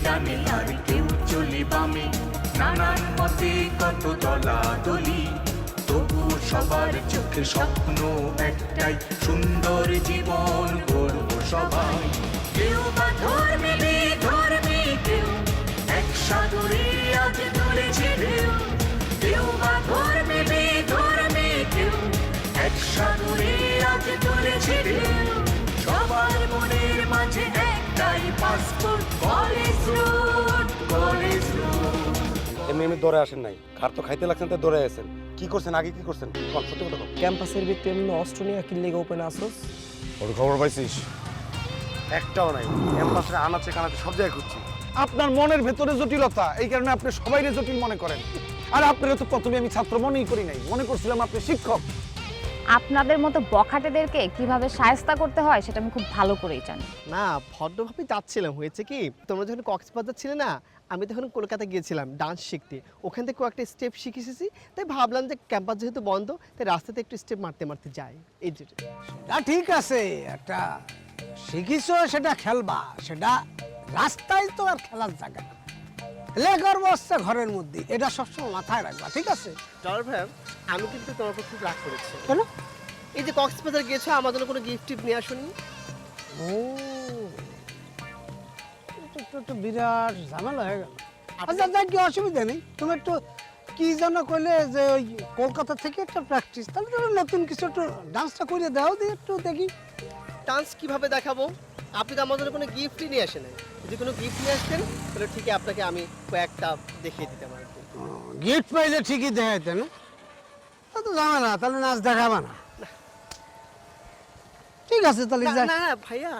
ডানে আর কেউ চলে বামে, নানান মতে কত দলাদলি, তবু সবার চোখে স্বপ্ন একটাই, সুন্দর জীবন গড়ব সবাই। কেউ বা ধর্মে ধর্মে কেউ এক সাগরে আজ তুলেছে ঢেউ, কেউ বা ধর্মে ধর্মে কেউ এক সাগরে আজ তুলেছে ঢেউ, সবার মনের মাঝে একটাই passport, college road, college road. এমনি এমনি দৌড়ে আসেন নাই, খার তো খাইতে লাগছেন, তো দৌড়ে আসেন। কি করছেন আগে, কি করছেন সত্যি কথা বল। ক্যাম্পাসের ভিতরে এমনি অস্ত্র নিয়ে কি লেগে ওপেন আসোস? ওর খবর পাইছিস? একটাও নাই, ক্যাম্পাসে আনাচে কানাচে সব জায়গায় খুঁজছি। আপনার মনের ভেতরে জটিলতা, এই কারণে আপনি সবাইরে জটিল মনে করেন। আর আপনারা তো প্রথমে আমি ছাত্র মনেই করি নাই, মনে করছিলাম আপনি শিক্ষক। আপনাদের মতো বখাটেদেরকে কিভাবে শায়েস্তা করতে হয় সেটা আমি খুব ভালো করেই জানি। না, ভদ্রভাবে যাচ্ছিলাম। হয়েছে কি, তোমরা যখন কক্সবাজার ছিলে না, আমি তখন কলকাতা গিয়েছিলাম ডান্স শিখতে। ওখান থেকে কয়েকটা স্টেপ শিখে এসেছি, তাই ভাবলাম যে ক্যাম্পাস যেহেতু বন্ধ, তাই রাস্তাতে একটু স্টেপ মারতে মারতে যাই। এই যে না ঠিক আছে, একটা শিখিছো সেটা খেলবা, সেটা রাস্তায় তো আর খেলার জায়গা না, লেখার বসছে ঘরের মধ্যে, এটা সবসময় মাথায় রাখবা, ঠিক আছে? ডলার ভাই, আমি কিন্তু তোমার উপর খুব রাগ করেছি। কেন? এই যে কক্সবাজার গিয়েছো, আমার জন্য কোনো গিফট টিফট নিয়ে আসোনি। ও, একটু বিরাট ঝামেলা হয়ে গেল। আচ্ছা যাই, কি অসুবিধা নেই, তুমি একটু কি যেন কইলে যে ওই কলকাতা থেকে একটা প্র্যাকটিস, তাহলে তুমি নতুন কিছু একটু ডান্সটা করে দাও, দিয়ে একটু দেখি। ডান্স কিভাবে দেখাবো? আপনি তো আমার জন্য কোনো গিফটই নিয়ে আসেন নাই। যদি কোনো গিফট নিয়ে আসতেন তাহলে ঠিকই আপনাকে আমি কয়েকটা দেখিয়ে দিতাম আর কি। গিফট পাইলে ঠিকই দেখাইতে না, তা তো ঝামেলা, তাহলে নাচ দেখাবা না। ঠিক আছে তাহলে না যাই। না ভাইয়া,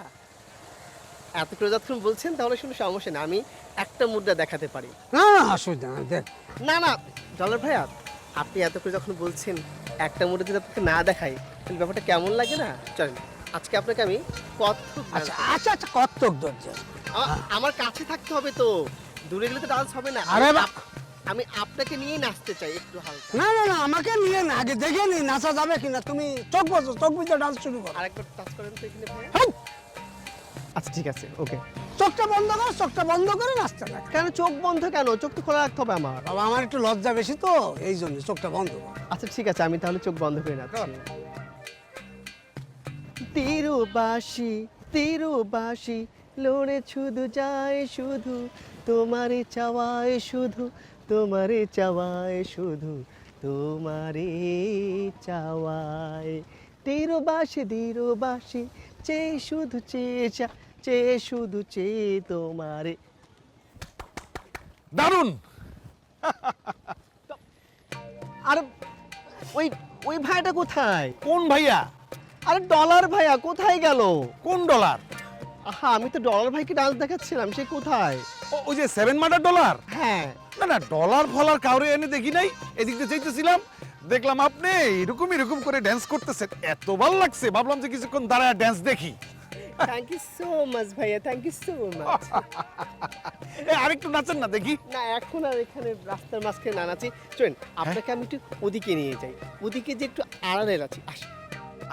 এত করে যতক্ষণ বলছেন তাহলে কোনো সমস্যা না, আমি একটা মুদ্রা দেখাতে পারি। না না, অসুবিধা না, দেখ। না না ডলার ভাইয়া, আপনি এত করে যখন বলছেন একটা মুদ্রা যদি আপনাকে না দেখাই তাহলে ব্যাপারটা কেমন লাগে না? চলেন আজকে আপনাকে আমি কত্থক আচ্ছা আচ্ছা আচ্ছা, কত্থক ধৈর্য। আমার কাছে থাকতে হবে তো, দূরে গেলে তো ডান্স হবে না। আরে আমি আপনাকে নিয়ে নাচতে চাই একটু হালকা। না না না, আমাকে নিয়ে না, আগে দেখে নি নাচা যাবে কিনা। তুমি চোখ বসো, চোখ বুঝে ডান্স শুরু করো। আরেকবার টাচ করেন তো এখানে ভাইয়া। হেই! আচ্ছা ঠিক আছে, ওকে। চোখটা বন্ধ করো, চোখটা বন্ধ করে নাচতে থাক। কেন চোখ বন্ধ কেন? চোখ তো খোলা রাখতে হবে আমার। বাবা, আমার একটু লজ্জা বেশি তো, এই জন্য চোখটা বন্ধ করো। আচ্ছা ঠিক আছে, আমি তাহলে চোখ বন্ধ করে নাচছি। তিরুবাসী তিরুবাসী লড়ে শুধু যায় শুধু তোমারে চাওয়ায়, শুধু তোমারে চাওয়ায়, শুধু তোমারে চাওয়ায়। তিরুবাসী তিরুবাসী চেয়ে শুধু চেয়ে শুধু চেয়ে তোমারে। দারুণ। আরে ওই ওই ভাইটা কোথায়? কোন ভাইয়া? আরে ডলার ভাইয়া কোথায় গেল? কোন ডলার? আহা, আমি তো ডলার ভাইকে ডান্স দেখাচ্ছিলাম, সে কোথায়? ওই যে 7 মার্টার ডলার? হ্যাঁ। না না, ডলার ফলার কাউরে এনে দেখি নাই, এদিক দিয়ে যাইতেছিলাম, দেখলাম আপনি এরকম করে ড্যান্স করতেছেন, এত ভালো লাগছে, ভাবলাম যে কিছুক্ষণ দাঁড়ায় ড্যান্স দেখি। থ্যাংক ইউ সো মাচ ভাইয়া, থ্যাংক ইউ সো মাচ। আরেকটু নাচেন না দেখি। না এখন আর এখানে রাস্তার মাঝখানে না নাচি, চলেন আপনাকে আমি একটু ওদিকে নিয়ে যাই, ওদিকে যে একটু আড়ালে নাচি। আসেন।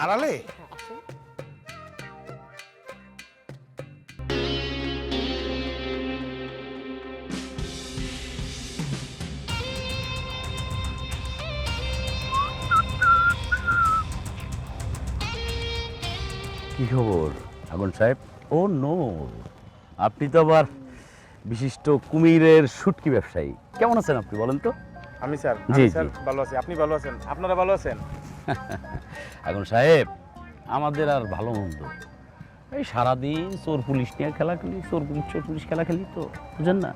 আড়ালে? হ্যাঁ আসেন। কি খবর আগুন সাহেব? ও নো, আপনি তো আবার বিশিষ্ট কুমিরের শুটকি ব্যবসায়ী। কেমন আছেন আপনি বলেন তো? আমি স্যার, জি, স্যার জি। ভালো আছি, আপনি ভালো আছেন? আপনারা ভালো আছেন? আগুন সাহেব, আমাদের আর ভালো মন্দ, এই সারাদিন চোর পুলিশ নিয়ে খেলা খেলি, চোর পুলিশ খেলা খেলি, তো বুঝেন না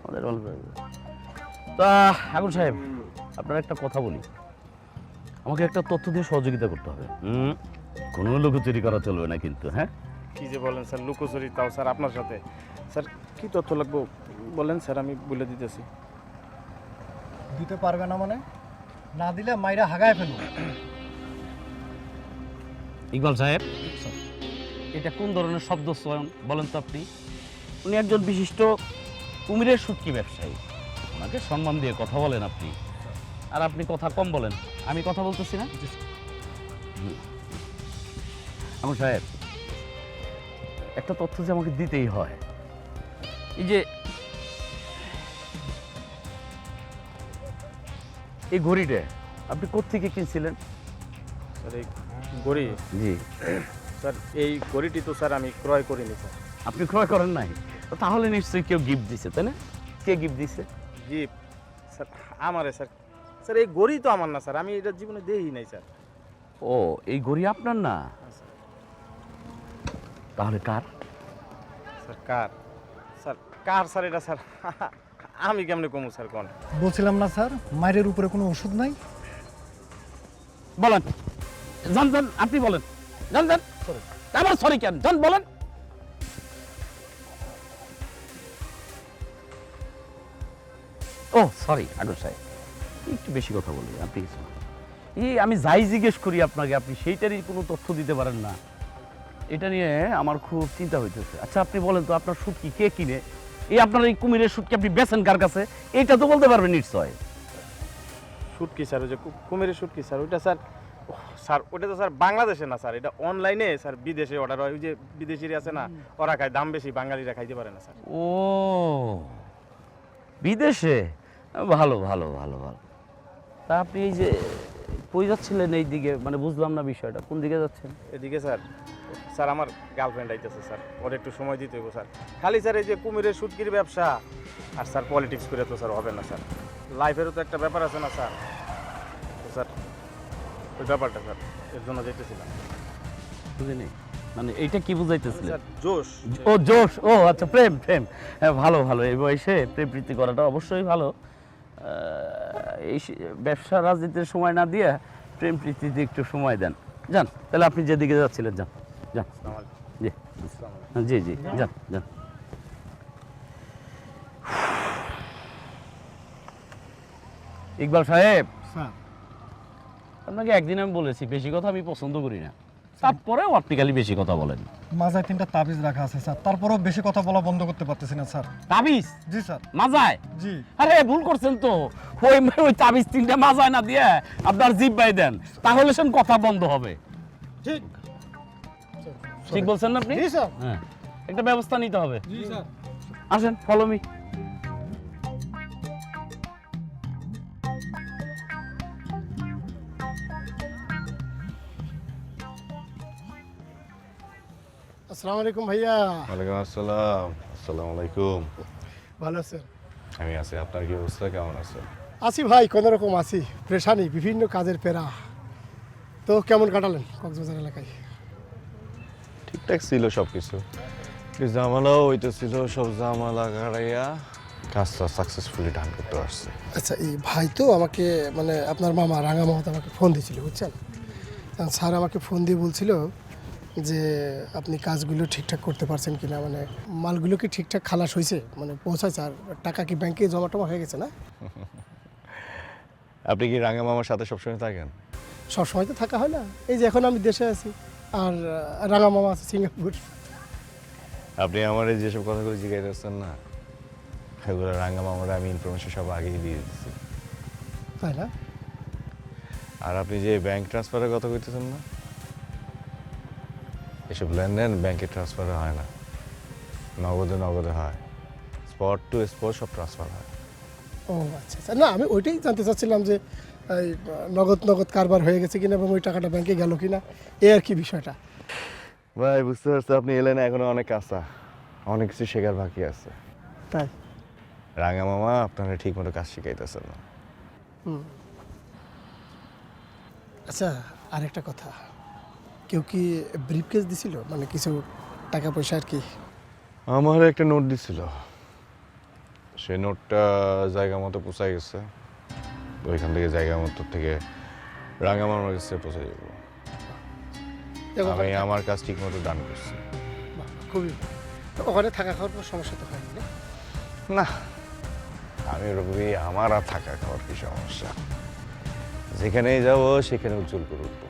আমাদের ভালো যাবে। তা আগুন সাহেব, আপনার একটা কথা বলি, আমাকে একটা তথ্য দিয়ে সহযোগিতা করতে হবে। কোনো লুকোচুরি করা চলবে না কিন্তু, হ্যাঁ? কি যে বলেন স্যার, লুকোচুরি, তাও স্যার আপনার সাথে। স্যার কি তথ্য লাগবে বলেন স্যার, আমি বলে দিতেছি। দিতে পারবে না মানে? না দিলে মাইরা হাগায় ফেলবো। ইকবাল সাহেব, এটা কোন ধরনের শব্দ চয়ন বলেন তো আপনি? উনি একজন বিশিষ্ট কুমিরের শুটকি ব্যবসায়ী, ওনাকে সম্মান দিয়ে কথা বলেন আপনি, আর আপনি কথা কম বলেন। আমি কথা বলতেছি না? আগুন সাহেব, একটা তথ্য যে আমাকে দিতেই হয়। এই যে এই ঘড়িটা আপনি কোত্থেকে কিনছিলেন? স্যার এই ঘড়ি, জি। স্যার এই ঘড়িটি তো স্যার আমি ক্রয় করিনি স্যার। আপনি ক্রয় করেন নাই? তো তাহলে নিশ্চয়ই কেউ গিফট দিছে, তাই না? কে গিফট দিছে? গিফট স্যার আমারে স্যার। স্যার এই ঘড়ি তো আমার না স্যার, আমি এটা জীবনে দেই নাই স্যার। ও, এই ঘড়ি আপনার না? তাহলে কার? স্যার কার? স্যার কার স্যার এটা স্যার? আমি কেমনে কমু স্যার কোন? বলছিলাম না স্যার মায়ের উপরে কোনো ওষুধ নাই। বলেন, জান জান, আপনি বলেন, জান জান। আবার সরি কেন? জান বলেন। ও সরি আডু সাহেব, একটু বেশি কথা বলি, আপনি কিছু না। এই আমি যাই জিজ্ঞেস করি আপনাকে, আপনি সেইটারই কোনো তথ্য দিতে পারেন না। এটা নিয়ে আমার খুব চিন্তা হইতেছে। আচ্ছা আপনি বলেন তো, আপনার শুটকি কে কিনে? এই আপনার এই কুমিরের শুটকি আপনি বেচেন কার কাছে? এইটা তো বলতে পারবেন নিশ্চয়। শুটকি স্যার, ওই যে কুমিরের শুটকি স্যার, ওইটা স্যার স্যার ওটা তো স্যার বাংলাদেশে না স্যার, এটা অনলাইনে স্যার বিদেশে অর্ডার হয়। ওই যে বিদেশিরা আছে না, ওরা খায়, দাম বেশি, বাঙালিরা খাইতে পারে না স্যার। ও, বিদেশে? ভালো ভালো ভালো ভালো। তা আপনি এই যে কই যাচ্ছিলেন এই দিকে, মানে বুঝলাম না বিষয়টা, কোন দিকে যাচ্ছেন? এদিকে স্যার, স্যার আমার গার্লফ্রেন্ড আইতেছে স্যার, ওর একটু সময় দিতে হইব স্যার। খালি স্যার এই যে কুমিরের শুটকির ব্যবসা আর স্যার পলিটিক্স করে তো স্যার হবে না স্যার, লাইফেরও তো একটা ব্যাপার আছে না স্যার। তো স্যার ওই ব্যাপারটা স্যার, এর জন্য যেতেছিলাম। বুঝিনি, মানে এইটা কি বুঝাইতেছিলেন? স্যার জোশ। ও জোশ, ও আচ্ছা, প্রেম প্রেম। হ্যাঁ ভালো ভালো, এই বয়সে প্রেম প্রীতি করাটা অবশ্যই ভালো। এই ব্যবসা রাজনীতির সময় না দিয়ে প্রেম প্রীতিতে একটু সময় দেন। যান তাহলে, আপনি যেদিকে যাচ্ছিলেন যান যান। জি জি জি, যান যান। ইকবাল সাহেব, স্যার আপনাকে একদিন আমি বলেছি বেশি কথা আমি পছন্দ করি না, তারপরেও আপনি খালি বেশি কথা বলেন। মাজায় 3টা তাবিজ রাখা আছে স্যার, তারপরেও বেশি কথা বলা বন্ধ করতে পারতেছি না স্যার। তাবিজ? জি স্যার। মাজায়? জি। আরে ভুল করছেন তো, ওই তাবিজ 3টা মাজায় না দিয়ে আপনার জিব্বায় দেন, তাহলে সব কথা বন্ধ হবে। ঠিক ঠিক বলছেন না আপনি? জি স্যার। হ্যাঁ, একটা ব্যবস্থা নিতে হবে। জি স্যার। আসেন, ফলো মি। আসসালামু আলাইকুম ভাইয়া। ওয়ালাইকুম আসসালাম। আসসালামু আলাইকুম। ভালো আছেন? আমি আছি, আপনার কি অবস্থা, কেমন আছে? আছি ভাই, কোনো রকম আছি, প্রেশানি, বিভিন্ন কাজের পেরা। তো কেমন কাটালেন কক্সবাজার এলাকায়? ঠিকঠাক ছিল সব কিছু, জামালাও হইতেছিল, সব জামালা কাটাইয়া কাজটা সাকসেসফুলি ডান করতে পারছে। আচ্ছা, এই ভাই তো আমাকে, মানে আপনার মামা রাঙা মামা তো আমাকে ফোন দিয়েছিল, বুঝছেন? কারণ স্যার আমাকে ফোন দিয়ে বলছিল যে আপনি কাজগুলো ঠিকঠাক করতে পারছেন কিনা, মানে মালগুলো কি ঠিকঠাক খালাস হয়েছে, মানে পৌঁছাচ্ছে, আর টাকা কি ব্যাংকে জমা টমা হয়ে গেছে না? আপনি কি রাঙা মামার সাথে সবসময় থাকেন? সবসময় তো থাকা হয় না, এই যে এখন আমি দেশে আছি, আর রাঙা মামা আছে সিঙ্গাপুর। আপনি আমার এই যেসব কথাগুলো জিজ্ঞাসা না, সেগুলো রাঙা মামারা আমি ইনফরমেশন সব আগেই দিয়ে দিচ্ছি। তাই না? আর আপনি যে ব্যাংক ট্রান্সফারের কথা কইতেছেন না, এসব লেনদেন ব্যাংকে ট্রান্সফারে হয় না, নগদে নগদে হয়, স্পট টু স্পট সব ট্রান্সফার হয়। ও আচ্ছা আচ্ছা, না আমি ওইটাই জানতে চাচ্ছিলাম যে এই নগদ কারবার হয়ে গেছে কিনা এবং ওই টাকাটা ব্যাংকে গেল কিনা, এই আর কি বিষয়টা। ভাই বুঝতে পারছি, আপনি এলেন এখনো অনেক কাঁচা, অনেক কিছু শেখার বাকি আছে। তাই? রাঙা মামা আপনারা ঠিক মতো কাজ শিখাইতেছেন না। আচ্ছা, আরেকটা কথা, কেউ কি ব্রিফকেস দিছিল, মানে কিছু টাকা পয়সা আর কি? আমার একটা নোট দিছিল, সেই নোটটা জায়গা মতো পোষাই গেছে, ওইখান থেকে জায়গা মতো থেকে রাঙা মামার কাছে পৌঁছে যাব। আমি আমার কাজ ঠিক মতো দান করছি। বাহ, খুবই ভালো। তো ওখানে থাকা খাওয়ার কোনো সমস্যা তো হয়নি না? না, আমি রবি, আমার আর থাকা খাওয়ার কি সমস্যা, যেখানেই যাব সেখানে উজ্জ্বল করে উঠবো।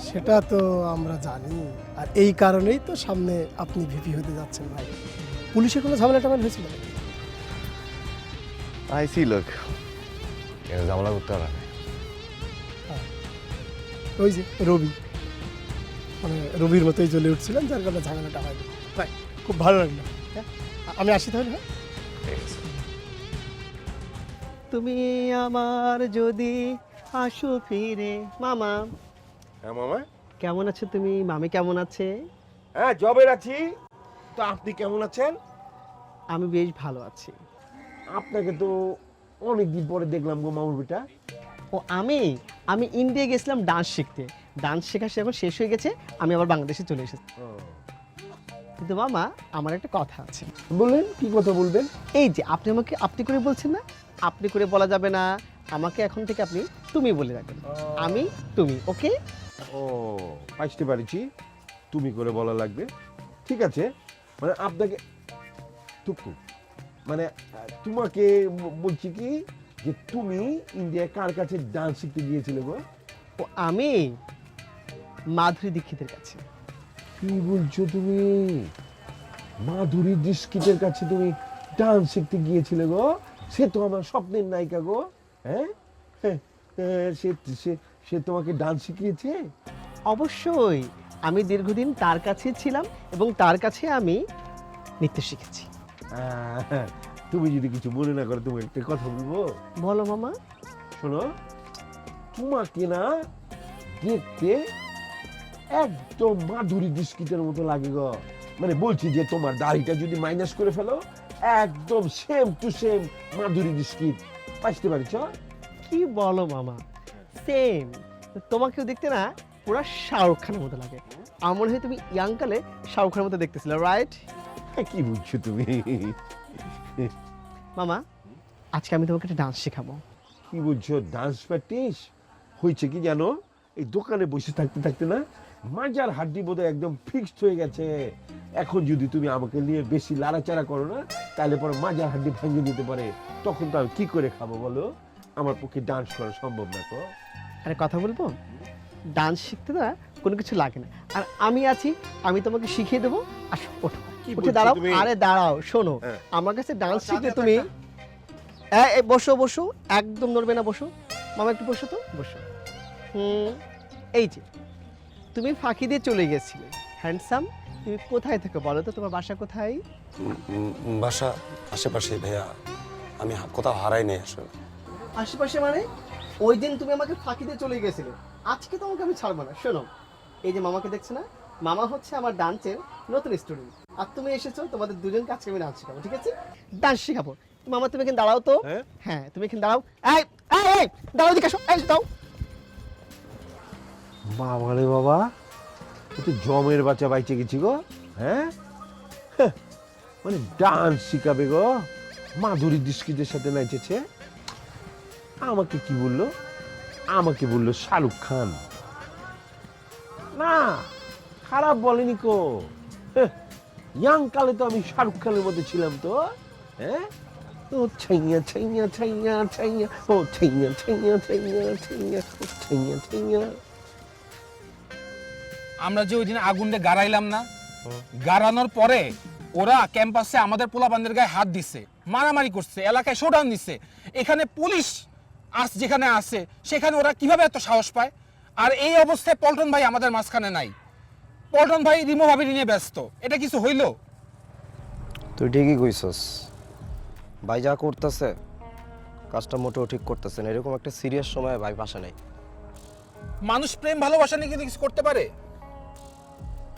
সেটা তো আমরা জানি, আর এই কারণেই তো সামনে আপনি ভিপি হতে যাচ্ছেন ভাই। পুলিশের কোনো ঝামেলা টামেলা হয়েছিল নাকি? আইসি লোক এর ঝামেলা করতে পারে না। ওই যে রবি, মানে রবির মতোই জ্বলে উঠছিলাম, যার কারণে ঝামেলাটা হয়নি ভাই। খুব ভালো লাগলো। হ্যাঁ, আমি আসি তাহলে। হ্যাঁ, ঠিক আছে। তুমি আমার যদি আসো ফিরে মামা। হ্যাঁ মামা। কেমন আছো তুমি? মামি কেমন আছে? হ্যাঁ জবের আছি। তো আপনি কেমন আছেন? আমি বেশ ভালো আছি। আপনাকে তো অনেকদিন পরে দেখলাম গো মামুর বেটা। ও আমি আমি ইন্ডিয়া গেছিলাম ডান্স শিখতে। ডান্স শেখা এখন শেষ হয়ে গেছে, আমি আবার বাংলাদেশে চলে এসেছি। কিন্তু মামা আমার একটা কথা আছে। বললেন, কি কথা বলবেন? এই যে আপনি আমাকে আপনি করে বলছেন না, আপনি করে বলা যাবে না, আমাকে এখন থেকে আপনি তুমি বলে রাখবেন। আমি তুমি, ওকে? ও বুঝতে পারছি, তুমি করে বলা লাগবে। ঠিক আছে, মানে আপনাকে টুকু মানে তোমাকে বলছি কি যে তুমি ইন্ডিয়ায় কার কাছে ডান্স শিখতে গিয়েছিলে গো? ও আমি মাধুরী দীক্ষিতের কাছে। কি বলছো তুমি? মাধুরী দীক্ষিতের কাছে তুমি ডান্স শিখতে গিয়েছিলে গো? সে তো আমার স্বপ্নের নায়িকা গো। হ্যাঁ, সে সে সে তোমাকে ডান্স শিখিয়েছে? অবশ্যই, আমি দীর্ঘদিন তার কাছে ছিলাম এবং তার কাছে আমি নৃত্য শিখেছি। তুমি যদি কিছু মনে না করো, তোমাকে একটা কথা বলবো। বলো মামা। শোনো, তোমাকে না দেখতে একদম মাধুরী দীক্ষিতের মতো লাগে গো। মানে বলছি যে তোমার দাড়িটা যদি মাইনাস করে ফেলো, একদম same to same Madhuri Dixit. বুঝতে পারছ? কি বলো মামা, সেম। তোমাকেও দেখতে না পুরো শাহরুখ খানের মতো লাগে। আমার মনে হয় তুমি ইয়াংকালে শাহরুখ খানের মতো দেখতেছিলে, রাইট? কি বুঝছো তুমি? মামা, আজকে আমি তোমাকে একটা ডান্স শেখাবো। কি বুঝছো? ডান্স প্র্যাকটিস হয়েছে কি জানো? এই দোকানে বসে থাকতে থাকতে না মাজার হাড্ডি বোধহয় একদম ফিক্সড হয়ে গেছে। এখন যদি তুমি আমাকে নিয়ে বেশি লাড়াচাড়া করো না, তাহলে পরে মাজার হাড্ডি ভেঙে নিতে পারে। তখন তো আমি কি করে খাবো বলো? আমার পক্ষে ডান্স করা সম্ভব না তো। আরে কথা বলবো, ডান্স শিখতে না কোনো কিছু লাগে না, আর আমি আছি, আমি তোমাকে শিখিয়ে দেবো। আসো, ওঠো, উঠে দাঁড়াও। আরে দাঁড়াও, শোনো, আমার কাছে ডান্স শিখলে তুমি এই বসো বসো, একদম নড়বে না, বসো। মামা একটু বসো তো, বসো। এই যে তুমি ফাঁকি দিয়ে চলে গেছিলে, হ্যান্ডসাম। তুমি কোথায় থেকে বলো তো, তোমার বাসা কোথায়? বাসা আশেপাশে ভাইয়া, আমি কোথাও হারাই নাই আসলে। আশেপাশে মানে? ওই দিন তুমি আমাকে ফাঁকি দিয়ে চলে গেছিলে, আজকে তোমাকে আমি ছাড়বো না। শোনো, এই যে মামাকে দেখছো না, মামা হচ্ছে আমার ডান্সের নতুন স্টুডেন্ট, আর তুমি এসেছো, তোমাদের দুজন কাছে আমি ডান্স শেখাবো, ঠিক আছে? ডান্স শেখাবো। মামা তুমি এখানে দাঁড়াও তো। হ্যাঁ, তুমি এখানে দাঁড়াও। এই এই দাঁড়াও, দিকে আসো, এই দাও। বাবা রে বাবা, তুই জমের বাচ্চা বাইচে গেছি গো। হ্যাঁ, মানে ডান্স শিখাবে গো, মাধুরী দীক্ষিতের সাথে নাচেছে। আমাকে কি বললো? আমাকে বললো শাহরুখ খান। না, খারাপ বলেনি কো। ইয়াং কালে তো আমি শাহরুখ খানের মধ্যে ছিলাম তো। হ্যাঁ, ও ছাইয়া ছাইয়া ছাইয়া ছাইয়া, ও ছাইয়া ছাইয়া ছাইয়া ছাইয়া ছাইয়া ছাইয়া। আমরা যে ওই দিন আগুনটা গাড়াইলাম না, গাড়ানোর পরে ওরা ক্যাম্পাসে আমাদের পোলাপানদের গায়ে হাত দিচ্ছে, মারামারি করছে, এলাকায় শোডাউন দিচ্ছে। এখানে পুলিশ যেখানে আছে সেখানে ওরা কিভাবে এত সাহস পায়? আর এই অবস্থায় পল্টন ভাই আমাদের মাঝখানে নাই। পল্টন ভাই রিমো ভাবি নিয়ে ব্যস্ত। এটা কিছু হইল? তুই ঠিকই কইছস, ভাই যা করতেছে কাজটা মোটেও ঠিক করতেছে না। এরকম একটা সিরিয়াস সময় ভাই পাশে নেই। মানুষ প্রেম ভালোবাসা নিয়ে কিন্তু কিছু করতে পারে?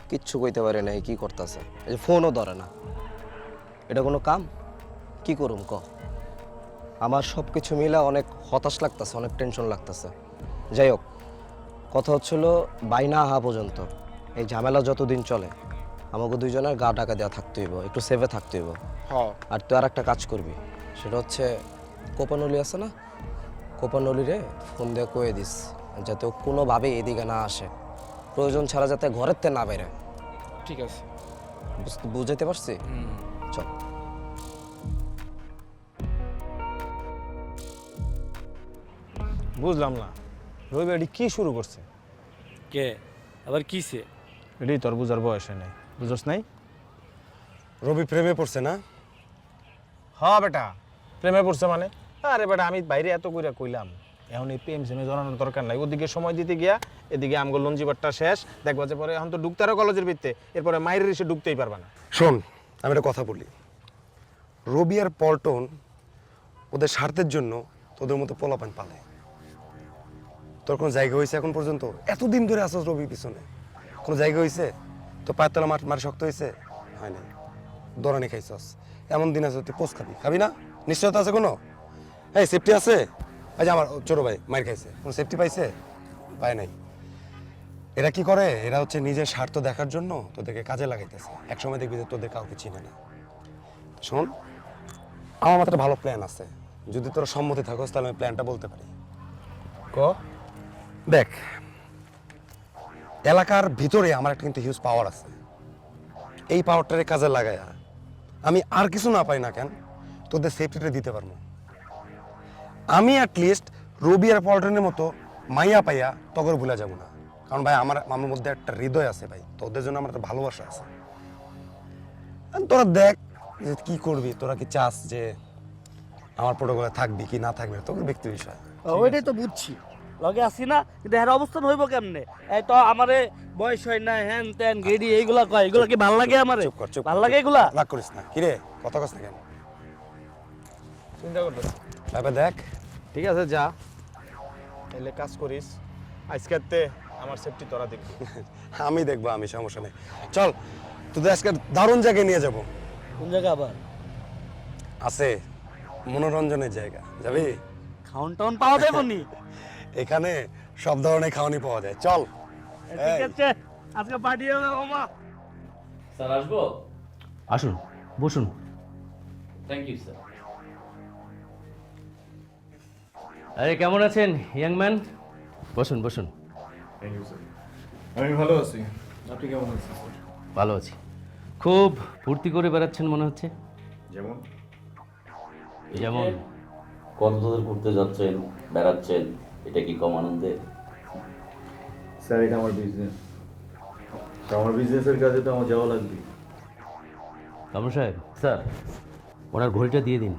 কিচ্ছু কইতে পারে না। কি করতেছে? এই যে ফোনও ধরে না, এটা কোনো কাম? কি করুম ক? আমার সব কিছু মিলে অনেক হতাশ লাগতেছে, অনেক টেনশন লাগতেছে। যাই হোক, কথা হচ্ছিল বাইনা আহা পর্যন্ত এই ঝামেলা যতদিন চলে আমাকে দুইজনের গা টাকা দেওয়া থাকতে হইব, একটু সেভে থাকতে হইব। আর তুই আর একটা কাজ করবি, সেটা হচ্ছে কোপানলি আছে না, কোপানলি রে ফোন দিয়ে কয়ে দিস যাতে ও কোনোভাবে এদিকে না আসে, প্রয়োজন ছাড়া যাতে ঘরের তে না বেরে। ঠিক আছে, বুঝাইতে পারছি? চল। বুঝলাম না, রবি এটি কি শুরু করছে? কে আবার কিসে? এটি তোর বুঝার বয়স হয় নাই, বুঝোস নাই? রবি প্রেমে পড়ছে না? হ্যাঁ বেটা, প্রেমে পড়ছে মানে? আরে বেটা, আমি বাইরে এত কইরা কইলাম, এখন এই প্রেম সেমে জানানোর দরকার নাই। ওদিকে সময় দিতে গিয়া এদিকে আমগো লঞ্জিবারটা শেষ, দেখবা যে পরে এখন তো ঢুকতে আরো কলেজের ভিত্তে, এরপরে মায়ের এসে ঢুকতেই পারবা না। শোন, আমি একটা কথা বলি, রবি আর পল্টন ওদের স্বার্থের জন্য তোদের মতো পোলাপান পালে। তোর কোনো জায়গা হয়েছে এখন পর্যন্ত? এতদিন ধরে আসছ রবি পিছনে, কোনো জায়গা হয়েছে? তো পায়ের তলা মার শক্ত হয়েছে? হয় নাই। দরানি খাইছস, এমন দিন আছে তুই পোস্ট খাবি না? নিশ্চয়তা আছে কোনো? এই সেফটি আছে? এই যে আমার ছোট ভাই মার খাইছে, কোনো সেফটি পাইছে? পায় নাই। এরা কি করে? এরা হচ্ছে নিজের স্বার্থ দেখার জন্য তোদেরকে কাজে লাগাইতেছে। একসময় দেখবি যে তোদের কাউকে চিনে না। শোন, আমার মাথায় একটা ভালো প্ল্যান আছে, যদি তোরা সম্মতি থাকোস তাহলে আমি প্ল্যানটা বলতে পারি। দেখ, এলাকার ভিতরে আমার একটা কিন্তু হিউজ পাওয়ার আছে। এই পাওয়ারটারে কাজে লাগায়া আমি আর কিছু না পাই না কেন, তোদের সেফটিটা দিতে পারবো। আমি অ্যাটলিস্ট রবি আর পল্টনের মতো মাইয়া পাইয়া তগর ভুলে যাব না। কারণ ভাই আমার মধ্যে একটা হৃদয় আছে ভাই, তোদের জন্য আমার একটা ভালোবাসা আছে। তোরা দেখ যে কি করবি, তোরা কি চাস যে আমার প্রোটোকলে থাকবি কি না থাকবি, তোর ব্যক্তি বিষয়। ওইটাই তো বুঝছি, লগে আসি না, কিন্তু এর অবস্থান হইব কেমনে? এই তো আমারে বয়স হয় না, হ্যান ত্যান গেডি এইগুলা কয়, এগুলা কি ভাল লাগে আমারে? চুপ কর, চুপ ভাল লাগে এগুলা? রাগ করিস না। কিরে কথা কস না কেন? চিন্তা করতেছি। ভাইবা দেখ, ঠিক আছে যা, এলে কাজ করিস। আজকেতে আমার সেফটি তোরা দেখবি। আমি দেখবো, আমি সমস্যা নেই। চল তোদের আজকে দারুণ জায়গায় নিয়ে যাব। কোন জায়গা আবার? আছে মনোরঞ্জনের জায়গা, যাবি? খাউন টাউন পাওয়া যাবে নি? এখানে সব ধরনের খাওয়ানি পাওয়া যায়, চল। ঠিক আছে, আজকে পার্টি হবে মামা। স্যার আসবো? আসুন, বসুন। Thank you sir. আরে কেমন আছেন ইয়াং ম্যান? বসুন বসুন। Thank you sir. আমি ভালো আছি, আপনি কেমন আছেন স্যার? ভালো আছি। খুব ফুর্তি করে বেড়াচ্ছেন মনে হচ্ছে। যেমন যেমন কক্সবাজার ঘুরতে যাচ্ছেন, বেড়াচ্ছেন, এটা কি কম আনন্দের? স্যার এটা আমার বিজনেস, তো আমার বিজনেসের কাজে তো আমার যাওয়া লাগবে। কামরু সাহেব, স্যার ওনার ঘড়িটা দিয়ে দিন।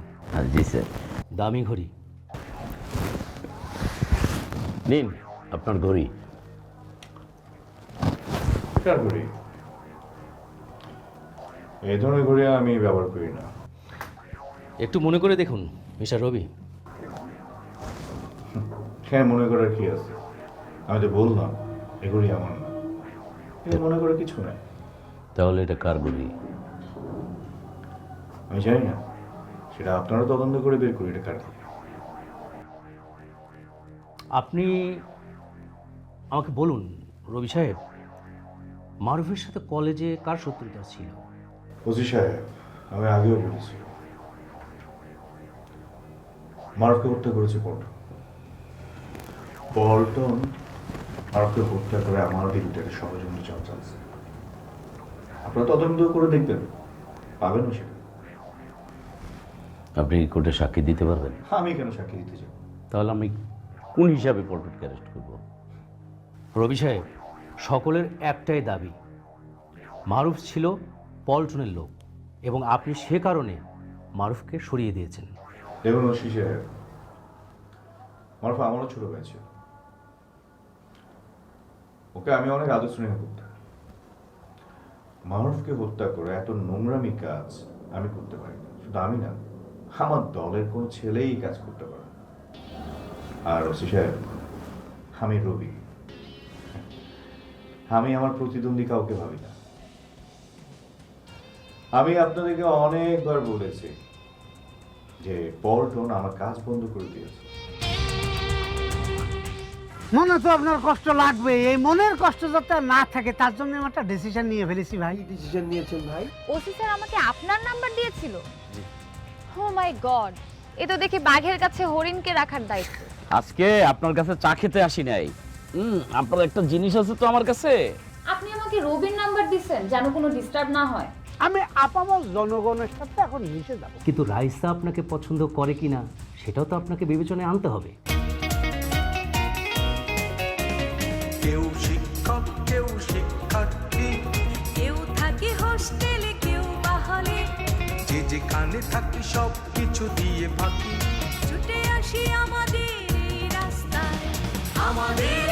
জি স্যার। দামি ঘড়ি নিন, আপনার ঘড়ি। কার ঘড়ি? এই ধরনের ঘড়ি আমি ব্যবহার করি না। একটু মনে করে দেখুন মিস্টার রবি। হ্যাঁ, মনে করার কি আছে? আমি তো বললাম এই ঘড়ি আমার না, এটা মনে করার কিছু নাই। তাহলে এটা কার ঘড়ি? আমি জানি না, সেটা আপনারা তদন্ত করে বের করি এটা কার ঘড়ি। আপনি আমাকে বলুন রবি সাহেব, মারুফের সাথে কলেজে কার শত্রুতা ছিল? ওসি সাহেব, আমি আগেও বলেছি মারুফকে হত্যা করেছে পল্টন। পল্টন মারুফকে হত্যা করে আমার বিরুদ্ধে একটা ষড়যন্ত্র চালাচ্ছে। আপনারা তদন্ত করে দেখবেন, পাবেন না সেটা। আপনি কোর্টে সাক্ষী দিতে পারবেন? আমি কেন সাক্ষী দিতে চাই? তাহলে আমি কোন হিসাবে পল্টনকে অ্যারেস্ট করব? রবি সাহেব, সকলের একটাই দাবি, মারুফ ছিল পল্টনের লোক এবং আপনি সে কারণে মারুফকে সরিয়ে দিয়েছেন। দেখুন ওসি সাহেব, মারুফ আমারও ছোট ভাই ছিল, ওকে আমি অনেক আদর স্নেহ করতাম। মারুফকে হত্যা করে এত নোংরামি কাজ আমি করতে পারি না। শুধু আমি না, আমার দলের কোনো ছেলেই কাজ করতে পারে না। আর ওসি সাহেব, আমি রবি, আমি আমার প্রতিদ্বন্দ্বী কাউকে ভাবি না। আমি আপনাদেরকে অনেকবার বলেছি যে পল্টন আমার কাজ বন্ধ করে দিয়েছে। মনে তো আপনার কষ্ট লাগবে, এই মনের কষ্ট যাতে আর না থাকে তার জন্য আমি একটা ডিসিশন নিয়ে ফেলেছি ভাই। ডিসিশন নিয়েছেন ভাই? ওসি স্যার আমাকে আপনার নাম্বার দিয়েছিল? ও মাই গড, এ তো দেখি বাঘের কাছে হরিণকে রাখার দায়িত্ব। আজকে আপনার কাছে চা খেতে আসি নাই, আপনার একটা জিনিস আছে তো আমার কাছে। আপনি আমাকে রবির নাম্বার দিবেন যেন কোনো ডিস্টার্ব না হয়। আমি আপামর জনগণের সাথে এখন মিশে যাব। কিন্তু রাইসা আপনাকে পছন্দ করে কিনা সেটাও তো আপনাকে বিবেচনায় আনতে হবে। কেউ শিক্ষক, কেউ শিক্ষার্থী, কেউ থাকে হোস্টেলে, কেউ বা হলে, যে যেখানে থাকি সব কিছু দিয়ে ফাঁকি ছুটে আসি আমাদের এই রাস্তায়, আমাদের